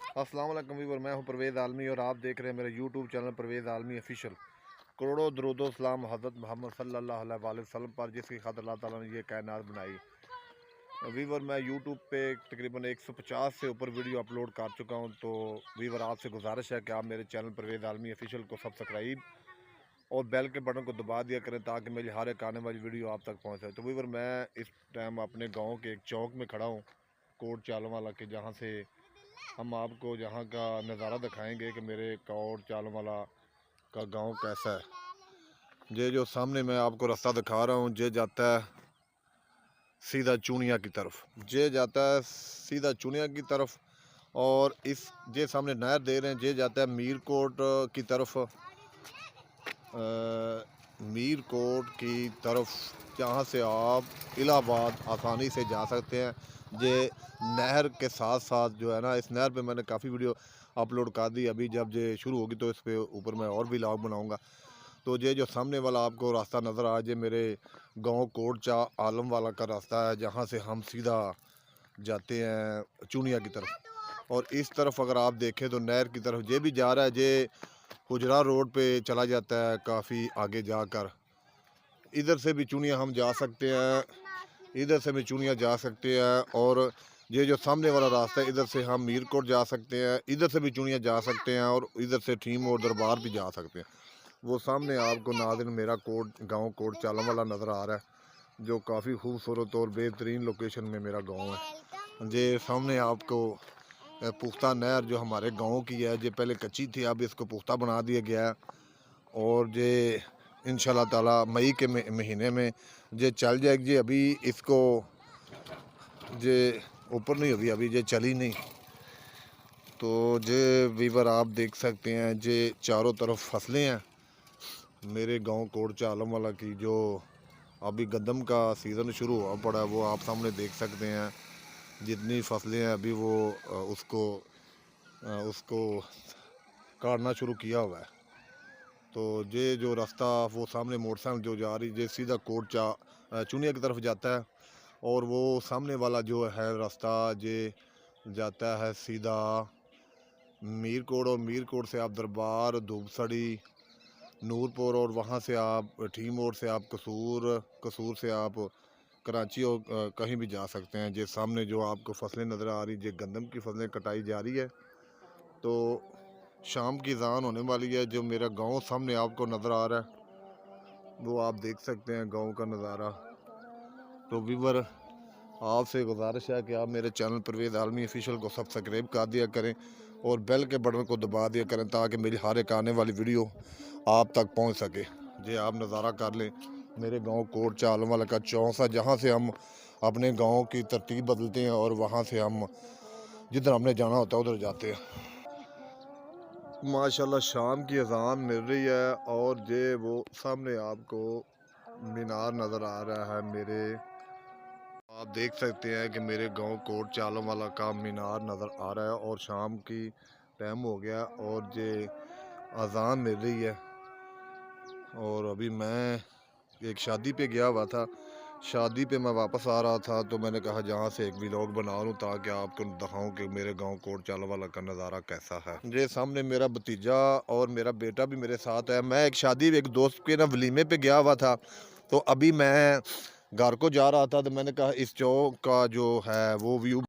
अस्सलाम वालेकुम वीवर, मैं हूं परवेज़ आलमी और आप देख रहे हैं मेरे यूट्यूब चैनल परवेज़ आलमी ऑफिशियल। करोड़ों दरूद सलाम हज़रत मोहम्मद सल्लल्लाहु अलैहि वसल्लम पर, जिसकी खातिर अल्लाह ताला ने ये कायनात बनाई। वीवर, मैं यूट्यूब पे तकरीबन 150 से ऊपर वीडियो अपलोड कर चुका हूं। तो वीवर, आपसे गुजारिश है कि आप मेरे चैनल परवेज़ आलमी ऑफिशियल को सब्सक्राइब और बेल के बटन को दबा दिया करें, ताकि मेरी हर एक आने वाली वीडियो आप तक पहुँचे। तो वीवर, मैं इस टाइम अपने गाँव के एक चौक में खड़ा हूँ, कोट चालों वाला के, जहाँ से हम आपको यहाँ का नज़ारा दिखाएंगे कि मेरे कोट चालों वाला का गांव कैसा है। ये जो सामने मैं आपको रास्ता दिखा रहा हूँ, ये जाता है सीधा चूनिया की तरफ, ये जाता है सीधा चूनिया की तरफ। और इस ये सामने नहर दे रहे हैं, ये जाता है मीरकोट की तरफ, मीरकोट की तरफ, जहाँ से आप इलाहाबाद आसानी से जा सकते हैं। ये नहर के साथ साथ जो है ना, इस नहर पे मैंने काफ़ी वीडियो अपलोड कर दी। अभी जब ये शुरू होगी तो इस पे ऊपर मैं और भी व्लॉग बनाऊंगा। तो ये जो सामने वाला आपको रास्ता नज़र आ जाए, मेरे गांव कोट चा आलम वाला का रास्ता है, जहाँ से हम सीधा जाते हैं चूनिया की तरफ। और इस तरफ अगर आप देखें तो नहर की तरफ ये भी जा रहा है, ये हुजरा रोड पे चला जाता है काफ़ी आगे जाकर। इधर से भी चुनिया हम जा सकते हैं, इधर से भी चुनिया जा सकते हैं। और ये जो सामने वाला रास्ता है, इधर से हम मीरकोट जा सकते हैं, इधर से भी चुनिया जा सकते हैं, और इधर से ठीम और दरबार भी जा सकते हैं। वो सामने आपको नाज़रीन मेरा कोट गांव कोट चालम वाला नज़र आ रहा है, जो काफ़ी खूबसूरत और बेहतरीन लोकेशन में मेरा गांव है। ये सामने आपको पुख्ता नहर जो हमारे गांव की है, ये पहले कच्ची थी, अब इसको पुख्ता बना दिया गया है। और ये इंशाल्लाह ताला मई के महीने में ये चल जाएगी। ये अभी इसको ये ऊपर नहीं होगी, अभी ये चली नहीं। तो ये वीवर आप देख सकते हैं, ये चारों तरफ फसलें हैं मेरे गांव कोट चालम वाला की। जो अभी गंदम का सीज़न शुरू हुआ पड़ा है, वो आप सामने देख सकते हैं। जितनी फसलें हैं अभी वो उसको काटना शुरू किया हुआ है। तो ये जो रास्ता वो सामने मोटरसाइकिल जो जा रही, ये सीधा कोट चुनिया की तरफ जाता है। और वो सामने वाला जो है रास्ता, ये जाता है सीधा मीरकोट, और मीरकोट से आप दरबार, धूपसड़ी, नूरपुर, और वहाँ से आप टी मोड़ से आप कसूर, कसूर से आप कराची और कहीं भी जा सकते हैं। ये सामने जो आपको फसलें नज़र आ रही, ये गंदम की फसलें कटाई जा रही है। तो शाम की अज़ान होने वाली है। जो मेरा गांव सामने आपको नज़र आ रहा है, वो आप देख सकते हैं गांव का नज़ारा। तो व्यूवर, आपसे गुजारिश है कि आप मेरे चैनल परवेज़ आलमी ऑफिशियल को सब्सक्राइब कर दिया करें और बेल के बटन को दबा दिया करें, ताकि मेरी हर एक आने वाली वीडियो आप तक पहुंच सके। ये आप नज़ारा कर लें मेरे गांव कोट चालम वाला का चौंसा, जहां से हम अपने गांव की तरतीब बदलते हैं और वहां से हम जिधर हमने जाना होता है उधर जाते हैं। माशाल्लाह शाम की अजान मिल रही है, और ये वो सामने आपको मीनार नज़र आ रहा है मेरे। आप देख सकते हैं कि मेरे गांव कोट चालम वाला का मीनार नज़र आ रहा है, और शाम की टाइम हो गया और ये अजान मिल रही है। और अभी मैं एक शादी पे गया हुआ था, शादी पे मैं वापस आ रहा था, तो मैंने कहा जहाँ से एक व्लॉग बना लूँ, ताकि आपको दिखाऊं कि मेरे गांव कोट चालो वाला का नज़ारा कैसा है। ये सामने मेरा भतीजा और मेरा बेटा भी मेरे साथ है। मैं एक शादी एक दोस्त के ना वलीमे पे गया हुआ था, तो अभी मैं घर को जा रहा था, तो मैंने कहा इस चौक का जो है वो व्यू